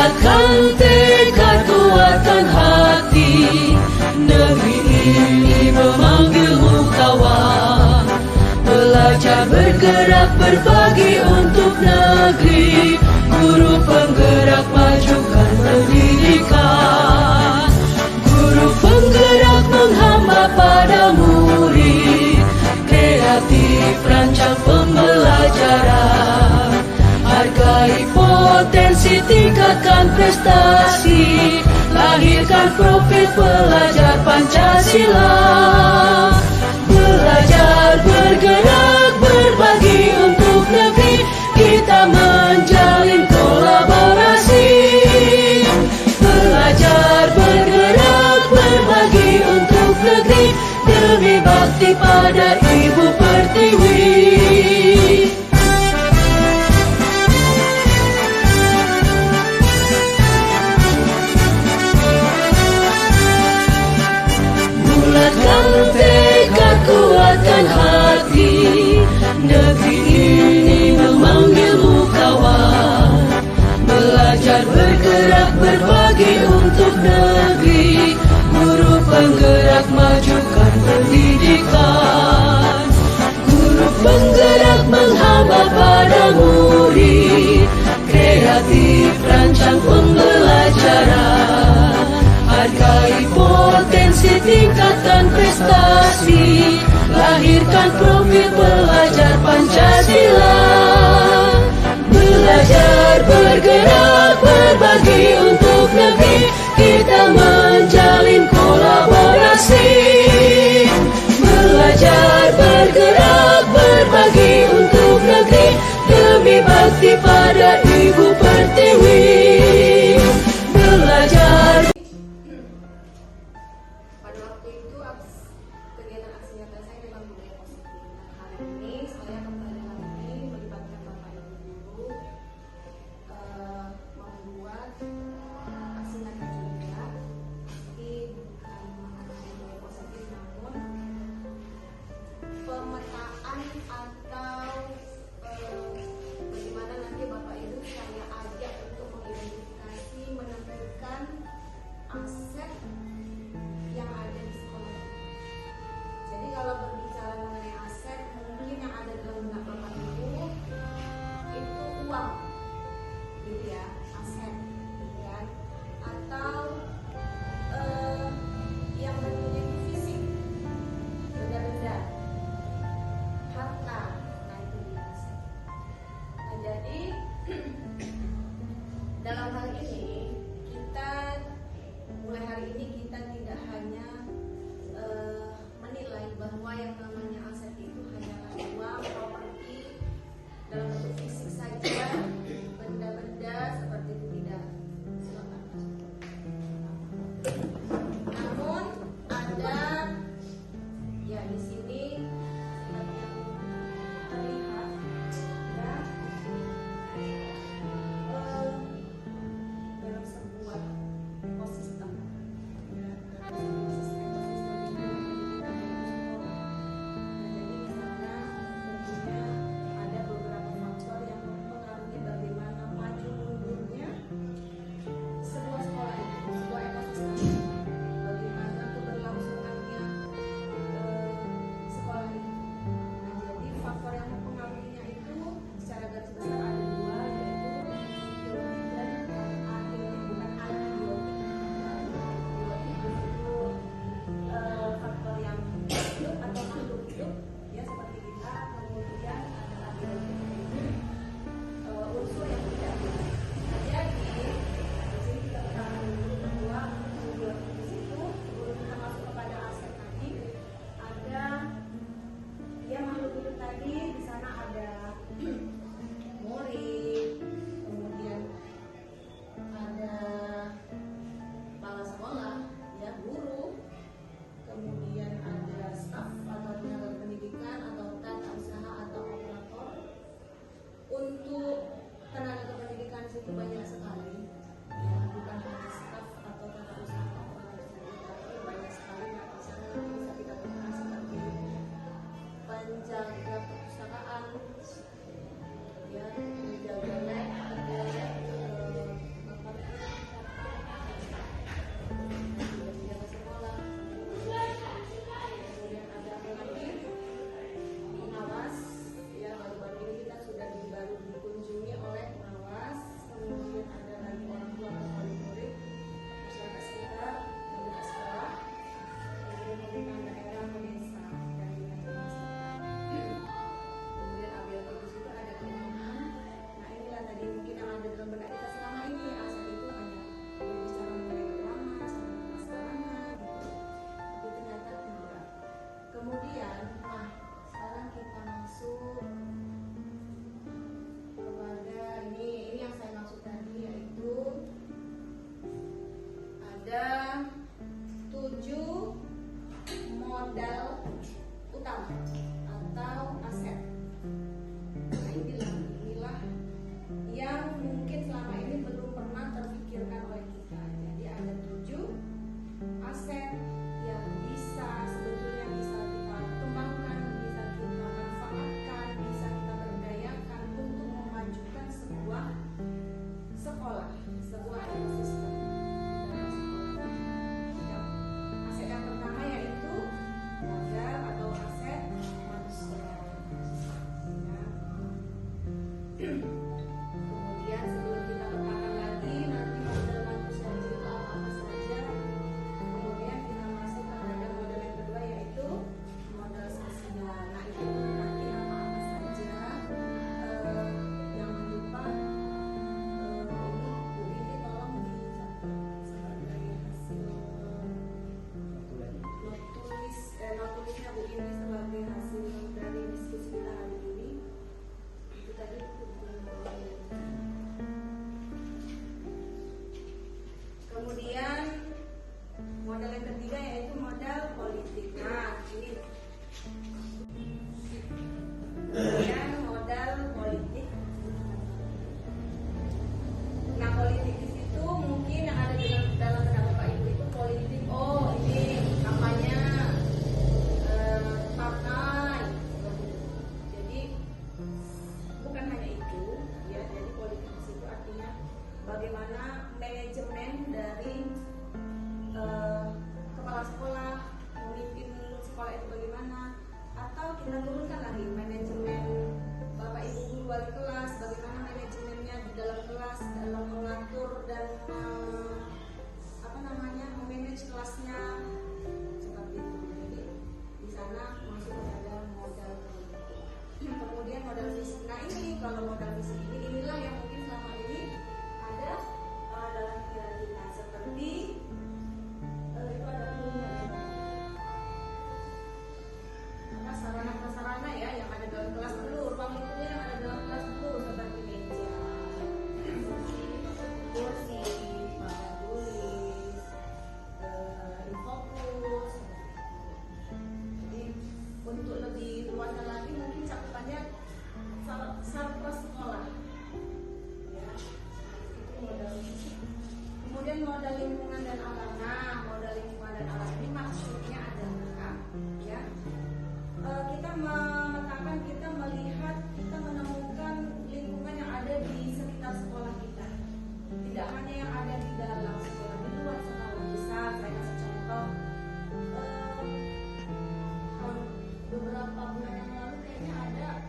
Bulatkan tekad, kuatkan hati. Negeri ini memanggilmu kawan. Belajar, bergerak, berbagi untuk negeri. Guru penggerak, majukan pendidikan. Guru penggerak menghamba pada murid. Kreatif, rancang pembelajaran. Hargai potensi, tingkatkan prestasi. Lahirkan profil pelajar Pancasila. Belajar, bergerak, berbagi untuk negeri. Kita menjalin kolaborasi. Belajar, bergerak, berbagi untuk negeri. Demi bakti pada Ibu Pertiwi. Bulatkan tekad, kuatkan hati. Negeri ini memanggilmu kawan. Belajar, bergerak, berbagi untuk negeri. Guru penggerak, majukan pendidikan. Guru penggerak menghamba pada murid. Kreatif, rancang pembelajaran. Hargai potensi, tingkatkan prestasi. Lahirkan profil pelajar Pancasila. Belajar, bergerak, berbagi untuk negeri. Kita menjalin kolaborasi. Belajar, bergerak, berbagi untuk negeri. Demi bakti pada Ibu Pertiwi. Belajar. Pada waktu itu kegiatan aksi nyata saya memang budaya positif. Nah, hari ini saya kembali lagi melibatkan Bapak Ibu guru membuat aksi nyata juga, meski bukan budaya positif namun pemetaan atau bagaimana nanti Bapak Ibu saya ajak untuk mengidentifikasi, menentukan aset yang ada di sekolah. Jadi kalau berbicara mengenai aset, mungkin yang ada dalam benak Bapak Ibu itu uang, gitu ya, aset, gitu kan? Atau yang bentuknya fisik, benda-benda, harta, nah itu dia aset. Nah jadi dalam hal ini kita mulai hari ini kita tidak hanya menilai bahwa yang namanya aset itu hanyalah uang, properti dalam bentuk fisik saja, benda-benda seperti itu tidak. bagaimana manajemen dari kepala sekolah memimpin sekolah itu bagaimana, atau kita turunkan lagi manajemen bapak ibu guru wali kelas, bagaimana manajemennya di dalam kelas dalam mengatur dan memanage kelasnya seperti itu. Jadi di sana masuk kepada modal kemudian modal fisik. Nah ini kalau modal fisik inilah yang mungkin selama ini ada dalam pikiran kita, seperti itu ada sarana prasarana ya yang ada dalam kelas dulu, ruang lingkupnya yang ada dalam kelas dulu, seperti meja, kursi, papan tulis, infokus. Jadi untuk lebih luasnya lagi mungkin cakupannya sarpras sekolah ya, itu modal. Kemudian modal lingkungan dan alam. Nah, modal lingkungan dan alam ini maksudnya adalah ya kita memetakan, kita melihat, kita menemukan lingkungan yang ada di sekitar sekolah kita, tidak hanya yang ada di dalam sekolah, di luar sekolah. Bisa saya kasih contoh, beberapa bulan yang lalu kayaknya ada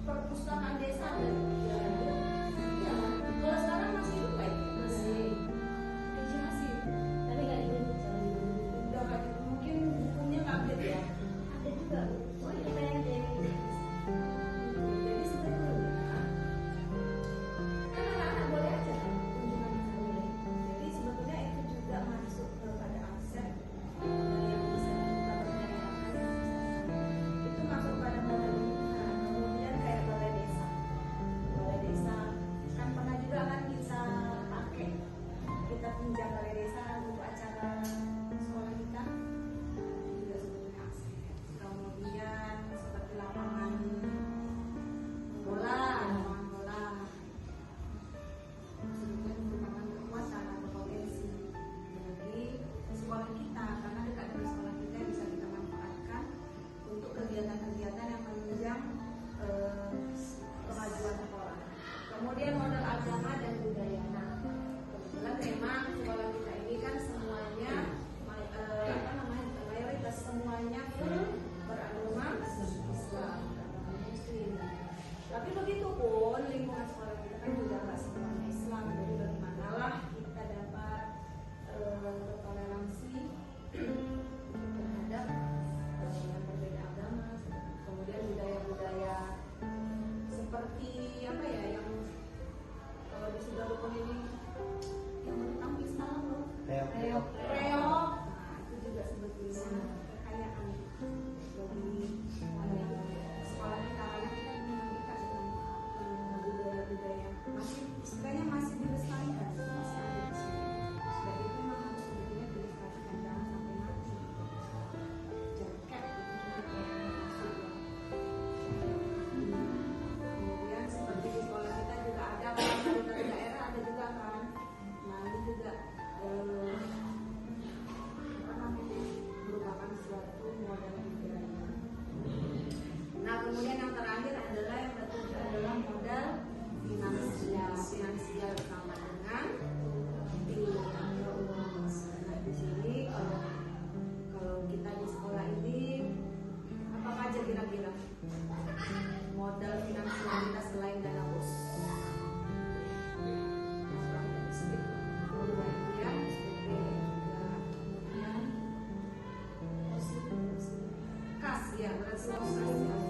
perpustakaan desa dan ya, kalau sekarang masih hidup ya? Masih, tapi nggak dibentuk, udah nggak dibentuk, mungkin bukunya nggak update ya. Ada juga, oh iya kayak jadi sebenarnya kan anak-anak boleh aja kan kunjungan di sana. Jadi sebetulnya itu juga masuk kepada aset yang bisa kita perdayakan. Itu masuk pada modal lingkungan. Kemudian kayak balai desa kan pernah juga kan kita pakai, kita pinjam balai desa untuk acara sekolah kita. Kemudian seperti lapangan bola, sebetulnya merupakan kekuatan atau potensi bagi sekolah kita, karena dekat dengan sekolah kita yang bisa kita manfaatkan untuk kegiatan-kegiatan yang menunjang kemajuan sekolah. Kemudian modal agama dan budaya. Nah, kebetulan memang sekolah kita ini kan semuanya mayoritas semuanya beragama Islam, Muslim. Tapi begitu pun lingkungan sekolah kita kan juga nggak semuanya Islam. Jadi bagaimanalah kita dapat toleransi terhadap yang berbeda agama, kemudian budaya-budaya seperti apa ya yang kalau di Sidoarjo ini yang tampil semalam loh, reok. Nah itu juga sebetulnya kekayaan bagi sekolah kita, karena kita mengikat dengan budaya-budaya masih istilahnya masih dilestarikan, masih ada di sini. Dan itu memang harus sebetulnya dilestarikan, jangan sampai mati. Jaket itu masuk. Kemudian seperti di sekolah kita juga ada kan, dari daerah ada juga kan. Nah ini juga merupakan suatu modal budaya. Nah kemudian yang terakhir adalah yang ketiga adalah modal finansial sama dengan pilihan. Nah di sini kalau kita di sekolah ini apa aja kira-kira modal finansial kita selain dana bos? Kas ya, berarti